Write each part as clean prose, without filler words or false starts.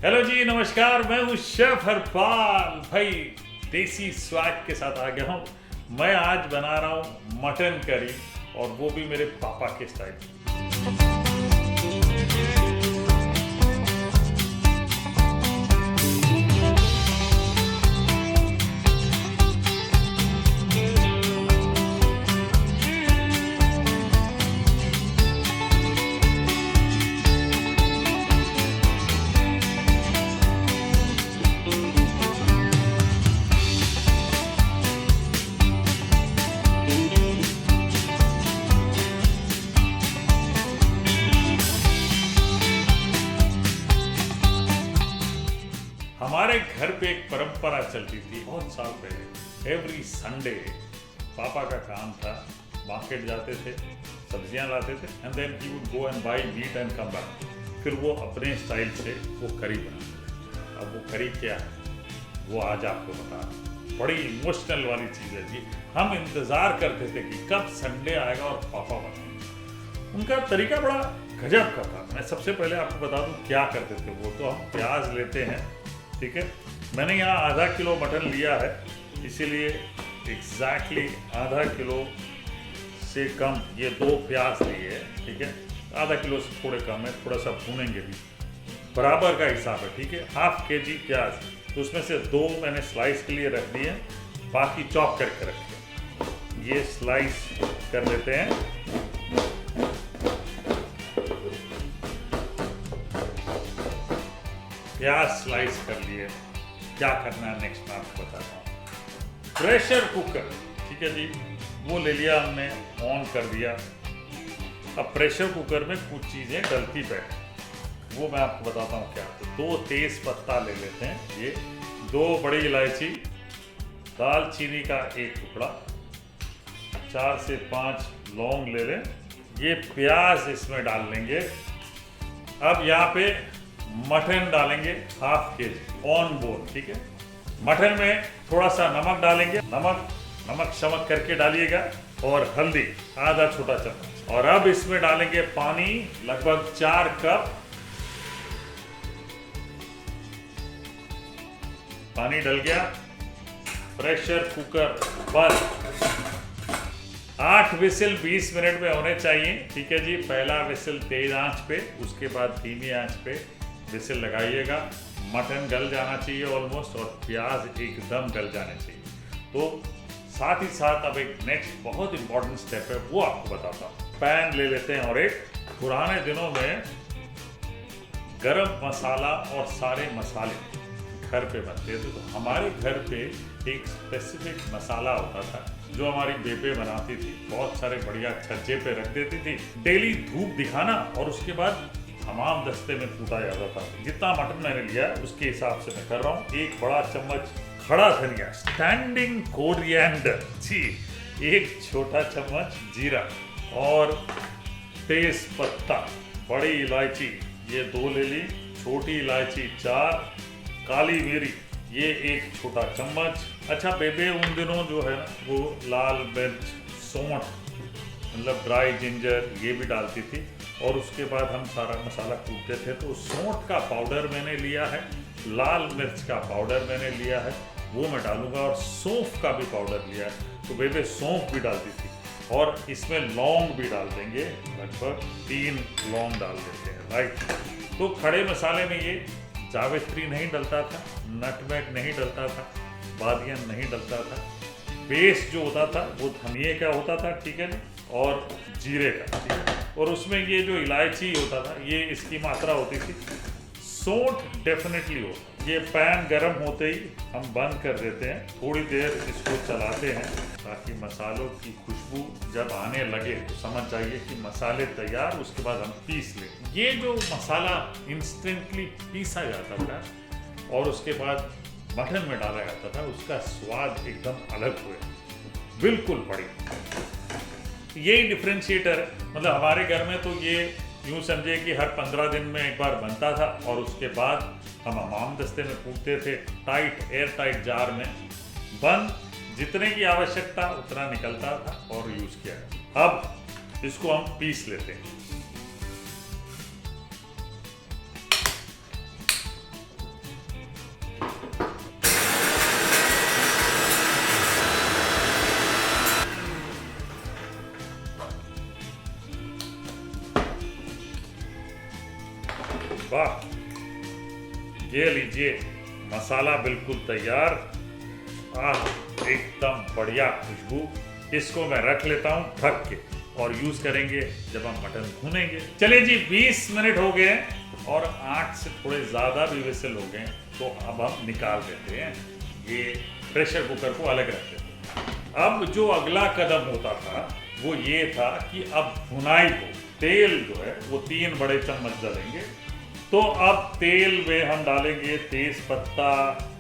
Hello जी, नमस्कार। मैं हूँ शेफ हरपाल भाई, देसी स्वाद के साथ आ गया हूँ। मैं आज बना रहा हूँ मटन करी, और वो भी मेरे पापा के स्टाइल। हमारे घर पे एक परंपरा चलती थी बहुत साल पहले। एवरी संडे पापा का काम था, मार्केट जाते थे, सब्जियां लाते थे, and then he would go and buy meat and come back. फिर वो अपने स्टाइल से वो करी बनाते थे। अब वो करी क्या है वो आज आपको बता रहा हूं। बड़ी इमोशनल वाली चीज़ है जी। हम इंतज़ार करते थे कि कब संडे आएगा और पापा बनाएंगे। उनका तरीका बड़ा गजब का था। मैं सबसे पहले आपको बता दूं क्या करते थे वो। तो हम प्याज लेते हैं, ठीक है। मैंने यहाँ आधा किलो मटन लिया है, इसीलिए एग्जैक्टली आधा किलो से कम ये 2 प्याज लिए है, ठीक है। आधा किलो से थोड़े कम है, थोड़ा सा भूनेंगे भी, बराबर का हिसाब है, ठीक है। हाफ केजी प्याज, तो उसमें से 2 मैंने स्लाइस के लिए रख दिए, बाकी चॉप करके रखे। ये स्लाइस कर लेते हैं। प्याज स्लाइस कर लिए। क्या करना है नेक्स्ट मैं आपको बताता हूँ। प्रेशर कुकर, ठीक है जी, वो ले लिया हमने, ऑन कर दिया। अब प्रेशर कुकर में कुछ चीज़ें डलती बैठ, वो मैं आपको बताता हूँ क्या। तो 2 तेज पत्ता ले लेते हैं, ये 2 बड़ी इलायची, दालचीनी का 1 टुकड़ा, 4 से 5 लौंग ले लें। ये प्याज इसमें डाल लेंगे। अब यहाँ पे मटन डालेंगे हाफ केजी ऑन बोन, ठीक है। मटन में थोड़ा सा नमक डालेंगे, नमक शमक करके डालिएगा, और हल्दी आधा छोटा चम्मच। और अब इसमें डालेंगे पानी, लगभग 4 कप पानी डल गया। प्रेशर कुकर बंद। 8 विसिल 20 मिनट में होने चाहिए, ठीक है जी। पहला विसिल तेज आंच पे, उसके बाद धीमी आंच पे विसिल लगाइएगा। मटन गल जाना चाहिए ऑलमोस्ट, और प्याज एकदम गल जाने चाहिए। तो साथ ही साथ अब एक नेक्स्ट बहुत इंपॉर्टेंट स्टेप है, वो आपको बताता हूँ। पैन ले लेते हैं, और एक पुराने दिनों में गरम मसाला और सारे मसाले घर पे बनते थे। तो हमारे घर पे एक स्पेसिफिक मसाला होता था जो हमारी बेबे बनाती थी। बहुत सारे बढ़िया छज्जे पे रख देती थी, डेली धूप दिखाना, और उसके बाद हमाम दस्ते में कूटा जाता था। जितना मटन मैंने लिया उसके हिसाब से मैं कर रहा हूँ। 1 बड़ा चम्मच खड़ा धनिया, स्टैंडिंग कोरिएंडर जी, 1 छोटा चम्मच जीरा, और तेज पत्ता, बड़ी इलायची ये 2 ले ली, छोटी इलायची 4, काली मिरी ये 1 छोटा चम्मच। अच्छा, बेबे उन दिनों जो है ना वो लाल मिर्च, सौंठ, मतलब ड्राई जिंजर ये भी डालती थी, और उसके बाद हम सारा मसाला कूटते थे। तो सौंठ का पाउडर मैंने लिया है, लाल मिर्च का पाउडर मैंने लिया है, वो मैं डालूंगा, और सौंफ का भी पाउडर लिया है। तो बेबे सौंफ भी डालती थी, और इसमें लौंग भी डाल देंगे, लगभग 3 लौंग डाल देते हैं, राइट। तो खड़े मसाले में ये जावित्री नहीं डलता था, नटमेग नहीं डलता था, बादियन नहीं डलता था। बेस जो होता था वो धनिए का होता था, ठीक है, और जीरे का, ठीक है। और उसमें ये जो इलायची होता था, ये इसकी मात्रा होती थी। सौंठ डेफिनेटली हो। ये पैन गर्म होते ही हम बंद कर देते हैं, थोड़ी देर इसको चलाते हैं, ताकि मसालों की खुशबू जब आने लगे तो समझ जाइए कि मसाले तैयार। उसके बाद हम पीस लें। ये जो मसाला इंस्टेंटली पीसा जाता था और उसके बाद मटन में डाला जाता था, उसका स्वाद एकदम अलग हुआ, बिल्कुल बढ़िया। यही डिफ्रेंशिएटर है। मतलब हमारे घर में तो ये यूँ समझे कि हर 15 दिन में एक बार बनता था, और उसके बाद हम हमाम दस्ते में कूटते थे, टाइट एयर टाइट जार में बंद। जितने की आवश्यकता उतना निकलता था और यूज़ किया। अब इसको हम पीस लेते हैं। ये लीजिए मसाला बिल्कुल तैयार। एकदम बढ़िया खुशबू। इसको मैं रख लेता हूँ ढक के और यूज करेंगे जब हम मटन भूनेंगे। चलिए जी 20 मिनट हो गए और 8 से थोड़े ज़्यादा भी विसल हो गए, तो अब हम निकाल देते हैं। ये प्रेशर कुकर को अलग रख देते हैं। अब जो अगला कदम होता था वो ये था कि अब भुनाई को तेल जो है वो 3 बड़े चम्मच डालेंगे। तो अब तेल में हम डालेंगे तेज पत्ता,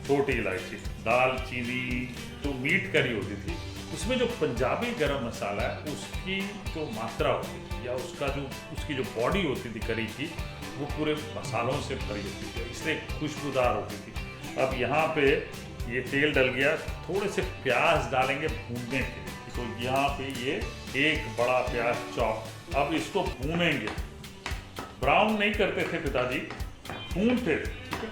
छोटी इलायची, दालचीनी, जो मीट करी होती थी उसमें जो पंजाबी गरम मसाला है उसकी जो मात्रा होती थी या उसकी जो बॉडी होती थी करी की, वो पूरे मसालों से भरी होती थी, इसलिए खुशबूदार होती थी। अब यहाँ पे ये तेल डल गया, थोड़े से प्याज डालेंगे भूनने के लिए। तो यहाँ पे ये एक बड़ा प्याज चॉप। अब इसको भूनेंगे, ब्राउन नहीं करते थे पिताजी, भूनते थे,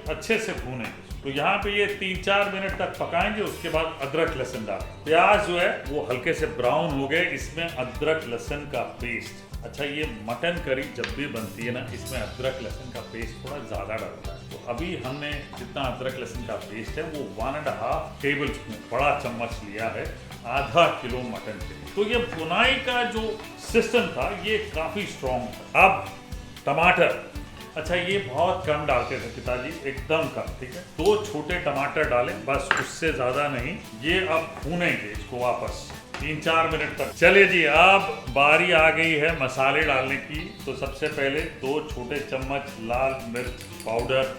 अच्छे से भूनेंगे। तो यहाँ पे ये 3-4 मिनट तक पकाएंगे। उसके बाद अदरक लहसुन डालेंगे। प्याज जो है वो हल्के से ब्राउन हो गए, इसमें अदरक लहसुन का पेस्ट। अच्छा, ये मटन करी जब भी बनती है ना, इसमें अदरक लहसुन का पेस्ट थोड़ा ज़्यादा डलता है। तो अभी हमने जितना अदरक लहसुन का पेस्ट है वो 1.5 टेबल स्पून बड़ा चम्मच लिया है, आधा किलो मटन के लिए। तो ये बुनाई का जो सिस्टम था ये काफ़ी स्ट्रॉन्ग था। अब टमाटर, अच्छा ये बहुत कम डालते थे पिताजी, एकदम कम, ठीक है। 2 छोटे टमाटर डालें बस, उससे ज़्यादा नहीं। ये अब भूनेंगे इसको वापस 3-4 मिनट तक। चलिए जी अब बारी आ गई है मसाले डालने की। तो सबसे पहले 2 छोटे चम्मच लाल मिर्च पाउडर,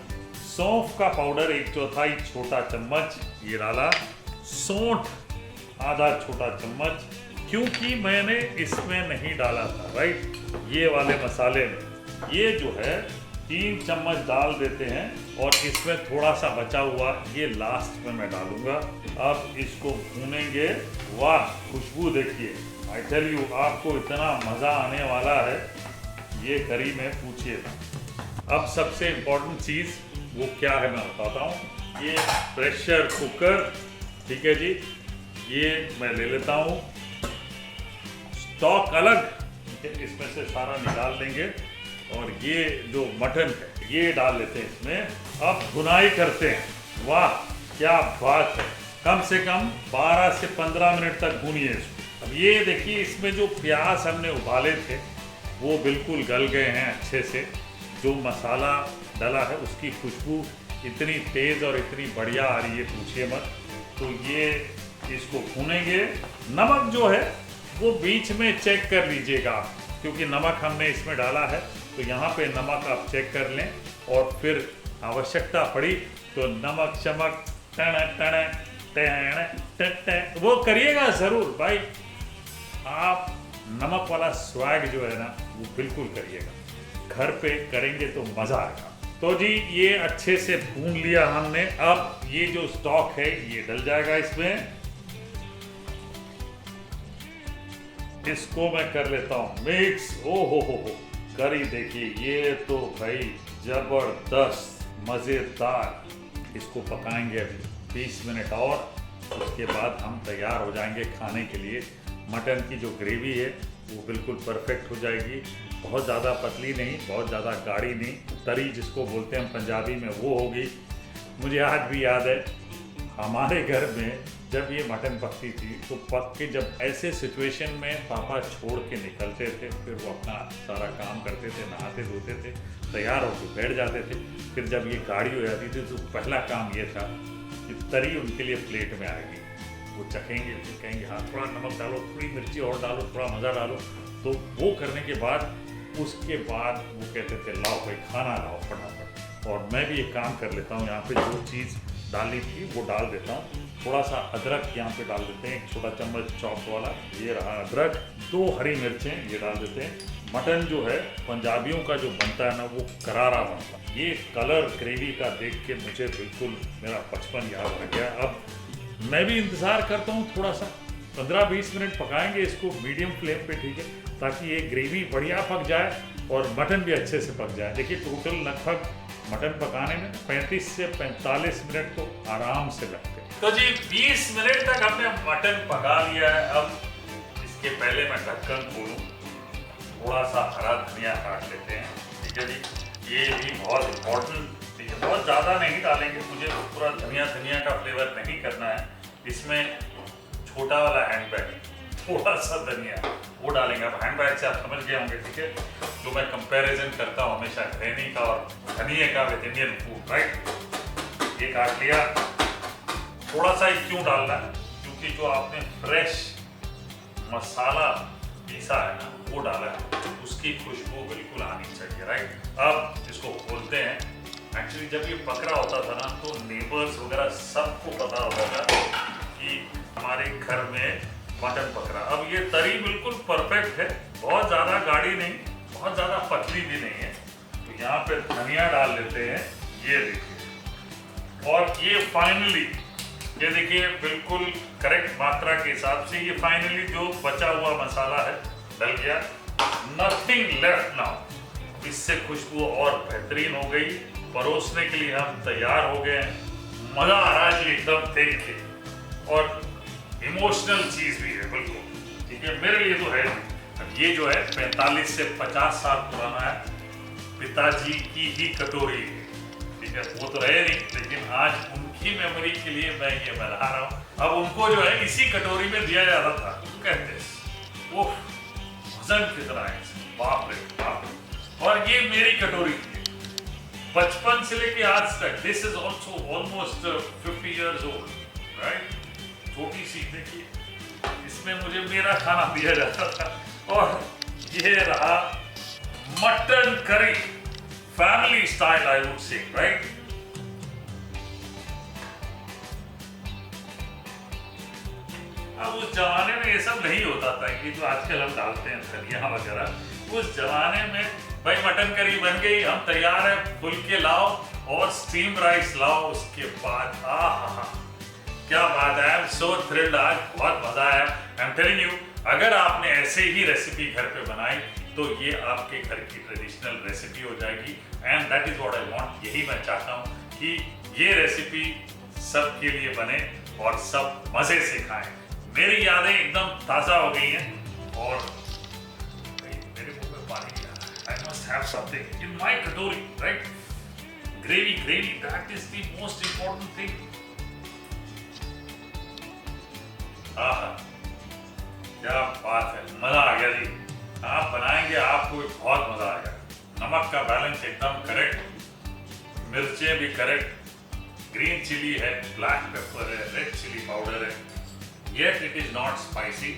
सौंफ का पाउडर 1/4 छोटा चम्मच ये डाला, सौंठ आधा छोटा चम्मच, क्योंकि मैंने इसमें नहीं डाला था राइट, ये वाले मसाले में। ये जो है 3 चम्मच डाल देते हैं और इसमें थोड़ा सा बचा हुआ ये लास्ट में मैं डालूंगा। अब इसको भूनेंगे। वाह खुशबू देखिए, आई टेल यू आपको इतना मज़ा आने वाला है ये करी में, पूछिए। अब सबसे इम्पोर्टेंट चीज़ वो क्या है मैं बताता हूँ। ये प्रेशर कुकर, ठीक है जी, ये मैं ले लेता हूँ। स्टॉक अलग, इसमें से सारा निकाल देंगे और ये जो मटन है ये डाल लेते हैं इसमें। अब भुनाई करते हैं। वाह क्या बात है, कम से कम 12 से 15 मिनट तक भूनिए इसको। अब ये देखिए इसमें जो प्याज हमने उबाले थे वो बिल्कुल गल गए हैं अच्छे से। जो मसाला डला है उसकी खुशबू इतनी तेज़ और इतनी बढ़िया आ रही है, पूछिए मत। तो ये इसको भूनेंगे। नमक जो है वो बीच में चेक कर लीजिएगा, क्योंकि नमक हमने इसमें डाला है। तो यहाँ पे नमक आप चेक कर लें और फिर आवश्यकता पड़ी तो नमक चमक वो करिएगा ज़रूर भाई। आप नमक वाला स्वैग जो है ना वो बिल्कुल करिएगा, घर पे करेंगे तो मज़ा आएगा। तो जी ये अच्छे से भून लिया हमने। अब ये जो स्टॉक है ये डल जाएगा इसमें। इसको मैं कर लेता हूँ मिक्स। ओ हो, करी देखिए ये तो भाई जबरदस्त मज़ेदार। इसको पकाएंगे अभी 20 मिनट और उसके बाद हम तैयार हो जाएंगे खाने के लिए। मटन की जो ग्रेवी है वो बिल्कुल परफेक्ट हो जाएगी, बहुत ज़्यादा पतली नहीं, बहुत ज़्यादा गाढ़ी नहीं, तरी जिसको बोलते हैं पंजाबी में वो होगी। मुझे आज भी याद है हमारे घर में जब ये मटन पकती थी तो पक के जब ऐसे सिचुएशन में पापा छोड़ के निकलते थे, फिर वो अपना सारा काम करते थे, नहाते धोते थे, तैयार होकर बैठ जाते थे। फिर जब ये गाढ़ी हो जाती थी तो पहला काम ये था कि तरी उनके लिए प्लेट में आएगी, वो चखेंगे, फिर कहेंगे हाँ थोड़ा नमक डालो, थोड़ी मिर्ची और डालो, थोड़ा मज़ा डालो। तो वो करने के बाद उसके बाद वो कहते थे लाओ भाई खाना लाओ फटाफट। और मैं भी एक काम कर लेता हूँ, यहाँ पे जो चीज़ डालनी थी वो डाल देता हूँ। थोड़ा सा अदरक यहाँ पे डाल देते हैं, 1 छोटा चम्मच चॉप वाला, ये रहा अदरक। 2 हरी मिर्चें ये डाल देते हैं। मटन जो है पंजाबियों का जो बनता है ना वो करारा बनता है। ये कलर ग्रेवी का देख के मुझे बिल्कुल मेरा बचपन याद आ गया। अब मैं भी इंतज़ार करता हूँ, थोड़ा सा 15-20 मिनट पकाएंगे इसको मीडियम फ्लेम पे, ठीक है, ताकि ये ग्रेवी बढ़िया पक जाए और मटन भी अच्छे से पक जाए। देखिए टोटल लगभग मटन पकाने में 35 से 45 मिनट तो आराम से लगते हैं। तो जी 20 मिनट तक हमने मटन पका लिया है। अब इसके पहले मैं ढक्कन खोलूँ, थोड़ा सा हरा धनिया काट लेते हैं, ठीक है जी। ये भी बहुत इम्पोर्टेंट, ठीक है, बहुत ज़्यादा नहीं डालेंगे, मुझे पूरा धनिया धनिया का फ्लेवर नहीं करना है। इसमें छोटा वाला हैंड बैग, थोड़ा सा धनिया वो डालेंगे। अब हैंड बैग से आप समझ गए होंगे, ठीक है, जो मैं कंपैरिजन करता हूँ हमेशा ग्रेनी का और धनिए का विद इंडियन फूड, राइट। ये काट लिया। थोड़ा सा ही क्यों डालना है, क्योंकि जो आपने फ्रेश मसाला पीसा है ना, वो डाला है, उसकी खुशबू बिल्कुल आनी चाहिए, राइट। अब इसको खोलते हैं। एक्चुअली जब ये पक रहा होता था ना, तो नेबर्स वगैरह सबको पता होता था कि हमारे घर में मटन पक रहा। अब ये तरी बिल्कुल परफेक्ट है, बहुत ज़्यादा गाढ़ी नहीं, बहुत ज़्यादा पतली भी नहीं है। तो यहाँ पे धनिया डाल लेते हैं, ये देखिए। और ये फाइनली, ये देखिए बिल्कुल करेक्ट मात्रा के हिसाब से ये फाइनली जो बचा हुआ मसाला है डल गया। Nothing left now. इससे खुशबू और बेहतरीन हो गई। परोसने के लिए हम तैयार हो गए हैं। मजा आ रहा है जी एकदम देख के, और इमोशनल चीज भी है बिल्कुल, ठीक है, मेरे लिए तो है। अब ये जो है 45 से 50 साल पुराना है, पिताजी की ही कटोरी है, ठीक है, वो तो रहे नहीं, लेकिन आज उनकी मेमोरी के लिए मैं ये बना रहा हूँ। अब उनको जो है इसी कटोरी में दिया जाता था, कहते वो वजन कितना है, बाप रे बाप। और ये मेरी कटोरी थी बचपन से लेके आज तक। This is also almost 50 years old, right. छोटी सी देखिए, इसमें मुझे मेरा खाना दिया जाता था। और ये रहा mutton curry, family style I would say, right. अब उस जमाने में ये सब नहीं होता था कि जो आजकल हम डालते हैं धनिया वगैरह। उस जमाने में भाई मटन करी बन गई, हम तैयार है, फुल के लाओ और स्टीम राइस लाओ। उसके बाद क्या बात है, आई एम सो थ्रिल्ड, आज बहुत मजा आया। आई एम टेलिंग यू, अगर आपने ऐसे ही रेसिपी घर पे बनाई तो ये आपके घर की ट्रेडिशनल रेसिपी हो जाएगी। And that is what I want. यही मैं चाहता हूँ कि ये रेसिपी सबके लिए बने और सब मजे से खाएं। मेरी यादें एकदम ताजा हो गई हैं और मेरे मुंह में पानी आ रहा है। I must have something in my katori, right. Gravy, gravy, that is the most important thing. आहा, क्या बात है, मजा आ गया जी। आप बनाएंगे आपको बहुत मजा आएगा। नमक का बैलेंस एकदम करेक्ट, मिर्चें भी करेक्ट, ग्रीन चिली है, ब्लैक पेपर है, रेड चिली पाउडर है, yet it is not spicy.